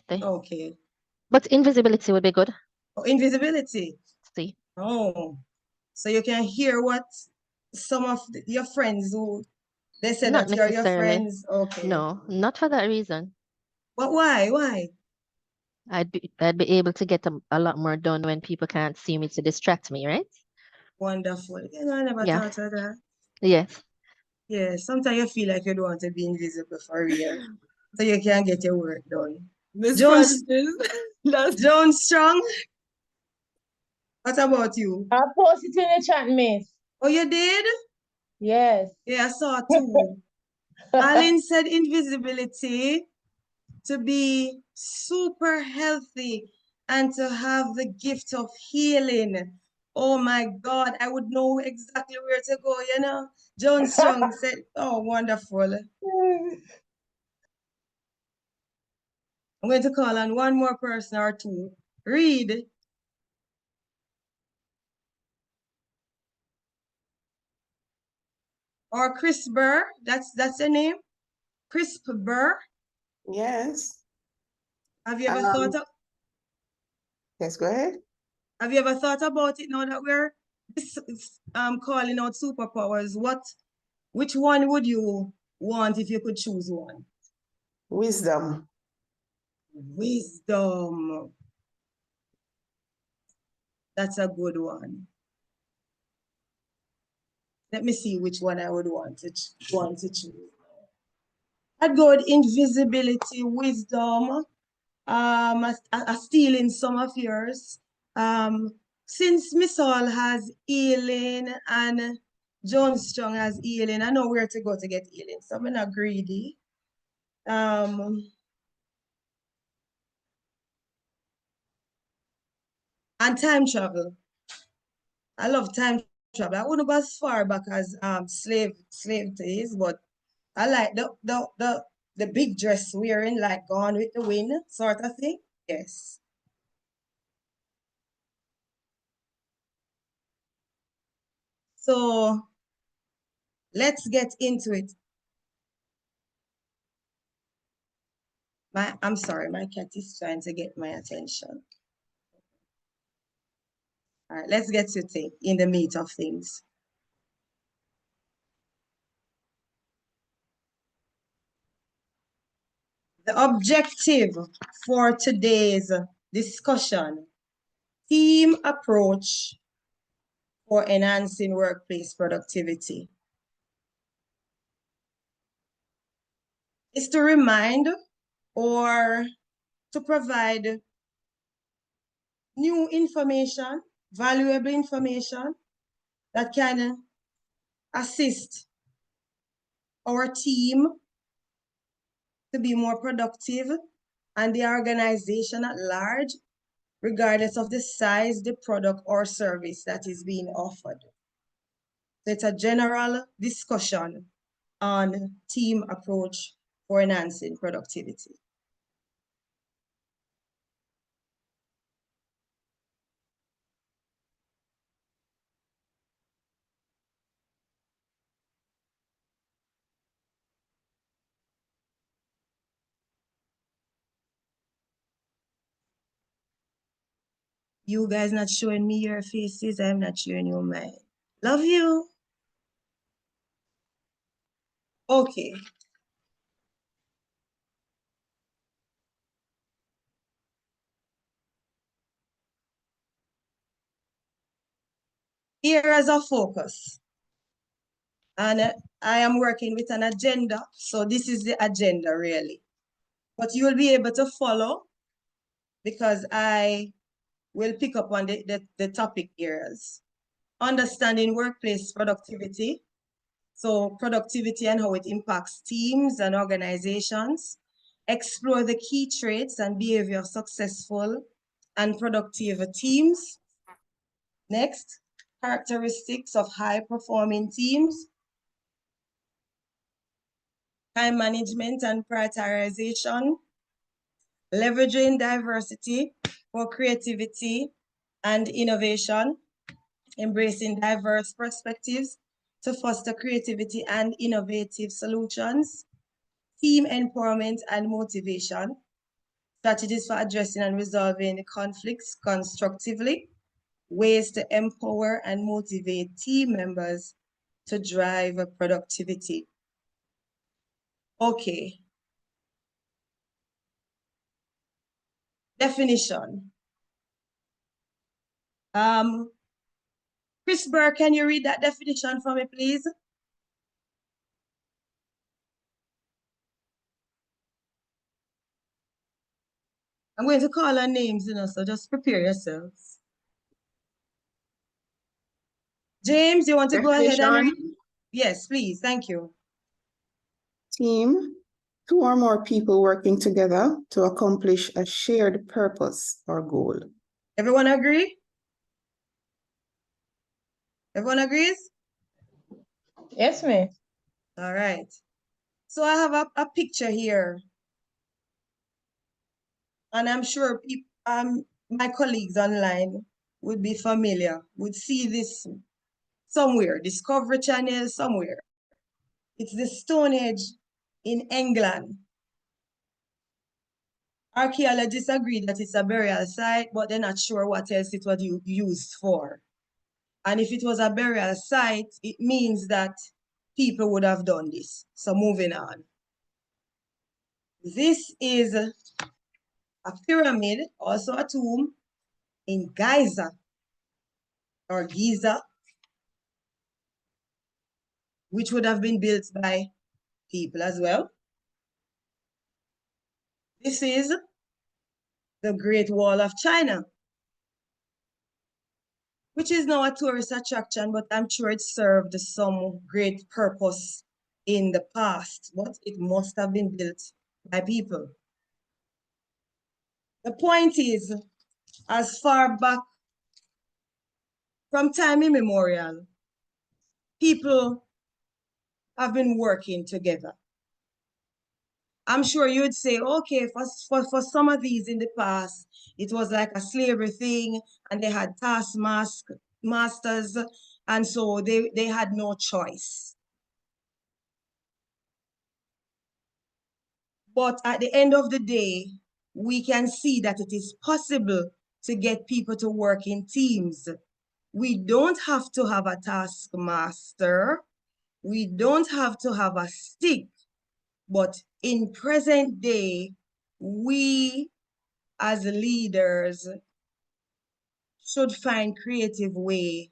See. Okay. But invisibility would be good. Oh, invisibility. See. Oh, so you can hear what some of your friends who they said Not that you're your necessarily. friends. Okay. No, not for that reason. But why? Why? I'd be able to get a lot more done when people can't see me to distract me, right? Wonderful. You know, I never Yeah. thought of that. Yes. Yeah, sometimes you feel like you don't want to be invisible for real. So you can get your work done. Miss Jones, Francis, that's Jones Strong, what about you? I posted in the chat, miss. Oh, you did? Yes. Yeah, I saw too. Aline said invisibility to be super healthy and to have the gift of healing. Oh my God, I would know exactly where to go, you know? Jones Strong said, oh, wonderful. I'm going to call on one more person or two. Read. Or Chris Burr, that's the name? Chris Burr. yes. Have you ever thought of Yes, go ahead. Have you ever thought about it now that we're calling out superpowers? Which one would you want if you could choose one? Wisdom. Wisdom. That's a good one. Let me see which one I would want to choose. I'd go with invisibility, wisdom, stealing some of yours. Since Miss Hall has healing and Jones Strong has healing, I know where to go to get healing, so I'm not greedy. And time travel. I love time travel. I wouldn't go as far back as slave days, but I like the big dress wearing, like Gone with the Wind sort of thing. Yes. So let's get into it. I'm sorry, my cat is trying to get my attention. All right, let's get to in the meat of things. The objective for today's discussion, team approach for enhancing workplace productivity, is to remind or to provide new information, valuable information that can assist our team to be more productive and the organization at large, regardless of the size, the product or service that is being offered. So it's a general discussion on team approach for enhancing productivity. You guys not showing me your faces, I'm not showing you mine. Love you. Okay. Here is a focus. And I am working with an agenda. So this is the agenda really. But you will be able to follow because I will pick up on the topic areas. Understanding workplace productivity. So productivity and how it impacts teams and organizations. Explore the key traits and behavior of successful and productive teams. Next, characteristics of high-performing teams. Time management and prioritization. Leveraging diversity for creativity and innovation. Embracing diverse perspectives to foster creativity and innovative solutions. Team empowerment and motivation. strategies for addressing and resolving conflicts constructively, ways to empower and motivate team members to drive productivity. Okay. Definition. Chris Burke, can you read that definition for me, please? I'm going to call on names, so just prepare yourselves. James, you want to go ahead and read? Yes, please. Thank you. Team, two or more people working together to accomplish a shared purpose or goal. Everyone agree? Everyone agrees? Yes, miss. All right. So I have a picture here. And I'm sure my colleagues online would be familiar, would see this somewhere, Discovery Channel somewhere. It's the Stonehenge in England. Archaeologists agree that it's a burial site, but they're not sure what else it was used for. And if it was a burial site, it means that people would have done this. So moving on. This is a pyramid, also a tomb in Giza, or Giza, which would have been built by people as well. This is the Great Wall of China, which is now a tourist attraction, but I'm sure it served some great purpose in the past, but it must have been built by people. The point is, as far back from time immemorial, people have been working together. I'm sure you'd say, okay, for some of these in the past, it was like a slavery thing, and they had taskmasters, and so they had no choice. But at the end of the day, we can see that it is possible to get people to work in teams. We don't have to have a taskmaster. We don't have to have a stick. But in present day, we as leaders should find creative way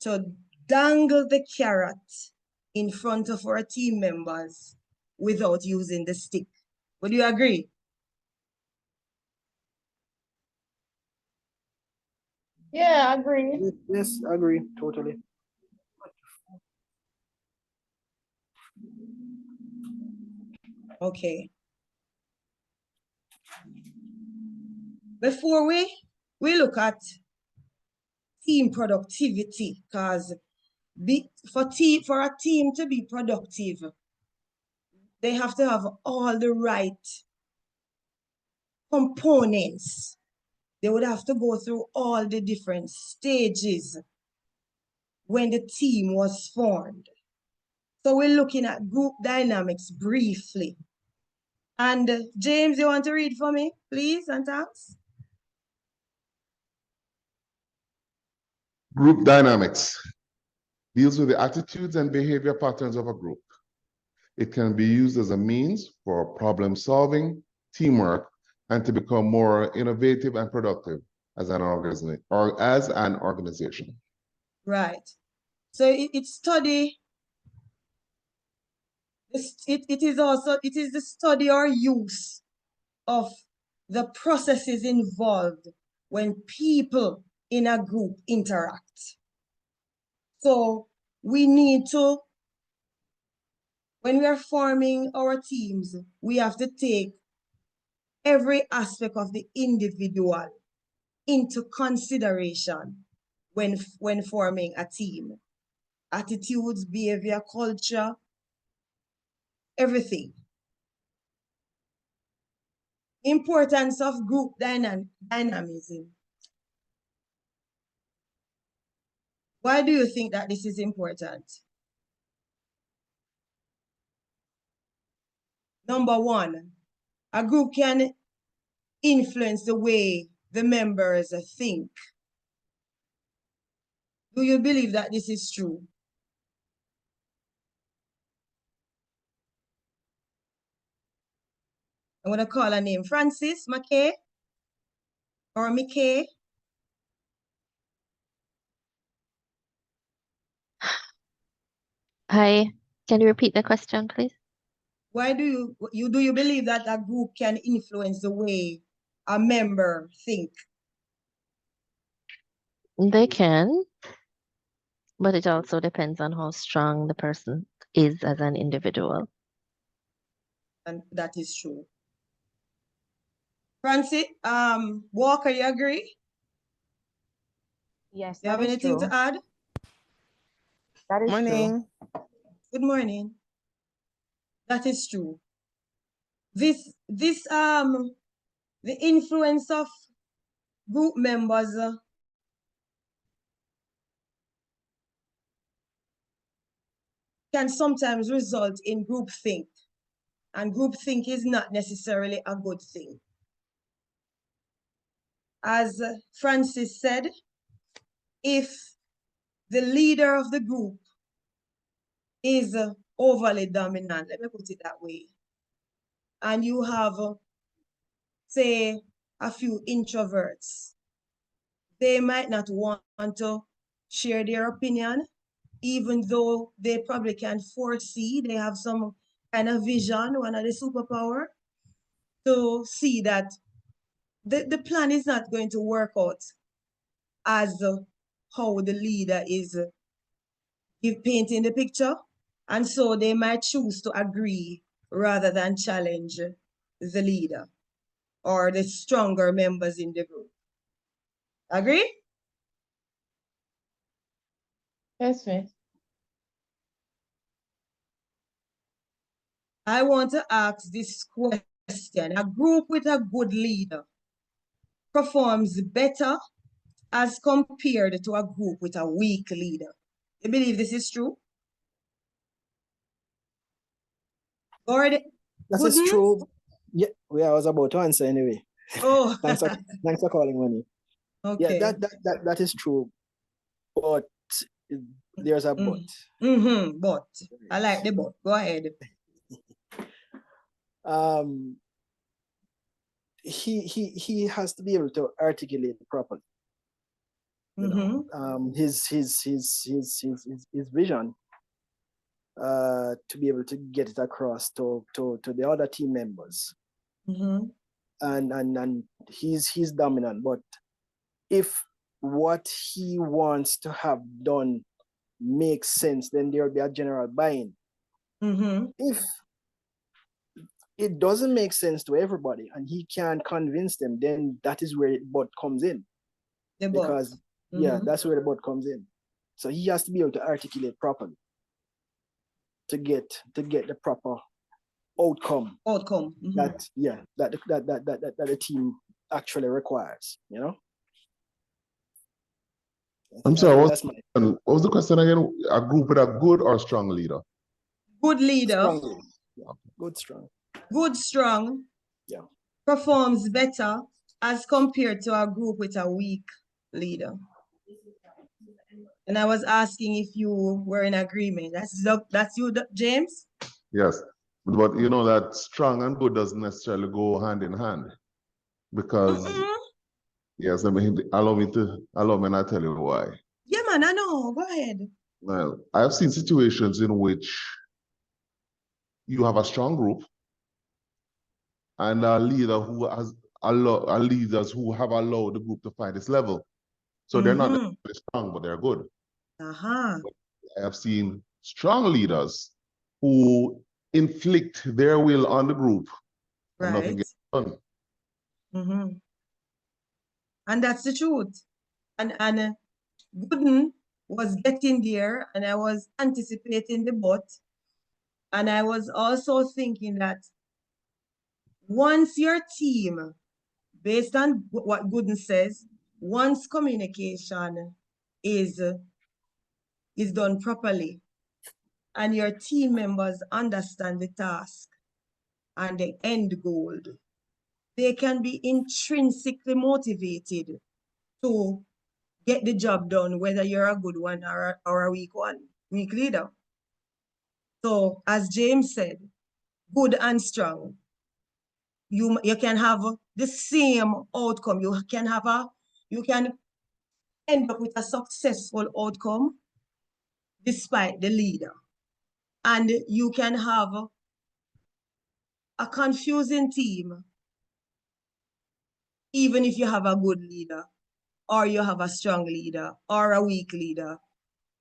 to dangle the carrot in front of our team members without using the stick. Would you agree? Yeah, I agree. Yes, I agree, totally. Okay. Before we look at team productivity, because for a team to be productive, they have to have all the right components. They would have to go through all the different stages when the team was formed. So we're looking at group dynamics briefly. And James, you want to read for me, please, and thanks? Group dynamics deals with the attitudes and behavior patterns of a group. It can be used as a means for problem solving, teamwork, and to become more innovative and productive as an organization. Right. So it is the study or use of the processes involved when people in a group interact. So we need to, when we are forming our teams, we have to take every aspect of the individual into consideration when forming a team. Attitudes, behavior, culture, everything. Importance of group dynamism. Why do you think that this is important? Number one, a group can influence the way the members think. Do you believe that this is true? I'm going to call her name, Francis McKay or McKay. Hi, can you repeat the question, please? Why do you believe that a group can influence the way a member think? They can, but it also depends on how strong the person is as an individual. And that is true. Francis, Walker, you agree? Yes, You have that is anything true. to add? That is true. Morning. Good morning. That is true. The influence of group members can sometimes result in groupthink, and groupthink is not necessarily a good thing. As Francis said, if the leader of the group is overly dominant, let me put it that way, and you have, say, a few introverts, they might not want to share their opinion, even though they probably can foresee, they have some kind of vision, one of the superpower, to see that the plan is not going to work out as how the leader is painting the picture. And so they might choose to agree rather than challenge the leader or the stronger members in the group. Agree? Yes, miss. I want to ask this question. A group with a good leader performs better as compared to a group with a weak leader. You believe this is true? Gordon? That is Gooden? true. Yeah, I was about to answer anyway. Oh, Thanks for calling, Money. Yeah, okay. that is true. But there's a but. But I like the but. Go ahead. He has to be able to articulate properly. You know, his vision, to be able to get it across to the other team members. And he's dominant, but if what he wants to have done makes sense, then there'll be a general buy-in. If it doesn't make sense to everybody and he can't convince them, then that is where the but comes in. Because yeah, that's where the but comes in. So he has to be able to articulate properly to get the proper outcome. That the team actually requires, you know. I'm sorry, what was the question again? A group with a good or strong leader? Good leader. Strong. Yeah. Good, strong. Good, strong. Yeah. Performs better as compared to a group with a weak leader. And I was asking if you were in agreement. That's you, James? Yes, but you know that strong and good doesn't necessarily go hand in hand, because yes, allow me and I tell you why. Yeah, man, I know. Go ahead. Well, I have seen situations in which you have a strong group and a leader who has leaders who have allowed the group to find its level. So they're not necessarily strong, but they're good. I have seen strong leaders who inflict their will on the group and nothing gets done. And that's the truth. And Gooden was getting there, and I was anticipating the but. And I was also thinking that once your team, based on what Gooden says, once communication is done properly, and your team members understand the task and the end goal, they can be intrinsically motivated to get the job done, whether you're a good one or a weak leader. So as James said, good and strong. You can have the same outcome. You can end up with a successful outcome despite the leader. And you can have a confusing team even if you have a good leader, or you have a strong leader, or a weak leader,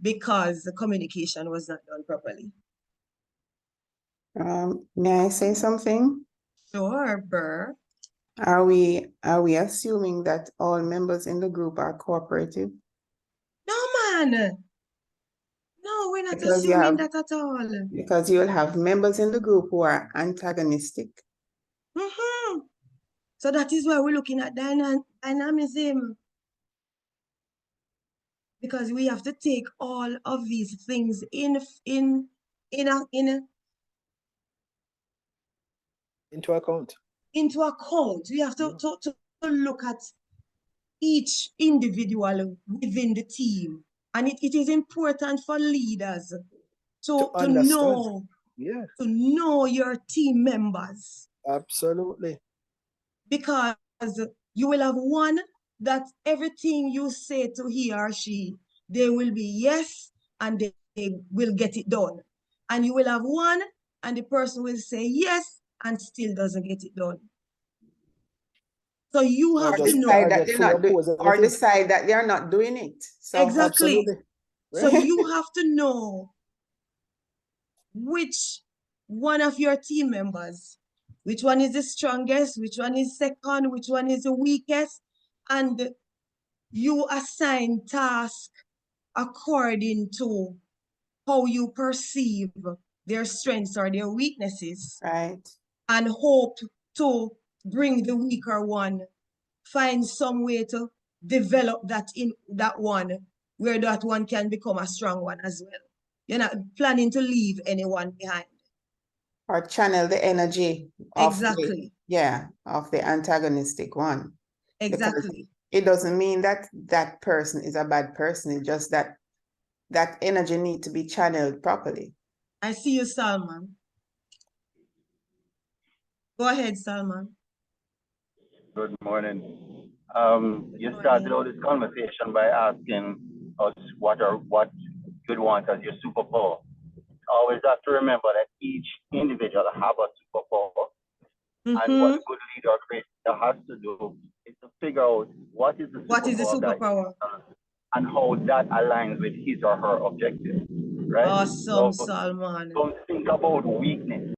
because the communication was not done properly. May I say something? Sure, Burr. Are we assuming that all members in the group are cooperative? No, man. No, we're not Because you assuming have- that at all. Because you will have members in the group who are antagonistic. So that is why we're looking at dynamism. Because we have to take all of these things into account. We have to look at each individual within the team. And it is important for leaders to understand. to know your team members. Absolutely. Because you will have one that everything you say to he or she, they will be yes, and they will get it done. And you will have one, and the person will say yes, and still doesn't get it done. So you have to know. Decide that they're not or decide that they're not doing it. So exactly. Absolutely. So you have to know which one of your team members, which one is the strongest, which one is second, which one is the weakest, and you assign tasks according to how you perceive their strengths or their weaknesses. Right. And hope to bring the weaker one, find some way to develop that in that one, where that one can become a strong one as well. You're not planning to leave anyone behind. Or channel the energy of Exactly. of the antagonistic one. Exactly. It doesn't mean that that person is a bad person. It's just that that energy needs to be channeled properly. I see you, Salman. Go ahead, Salman. Good morning. You started out this conversation by asking us what you'd want as your superpower. Always have to remember that each individual have a superpower. And what a good leader or great leader has to do is to figure out what is the superpower and how that aligns with his or her objective. Right? Awesome, Salman. Don't think about weakness.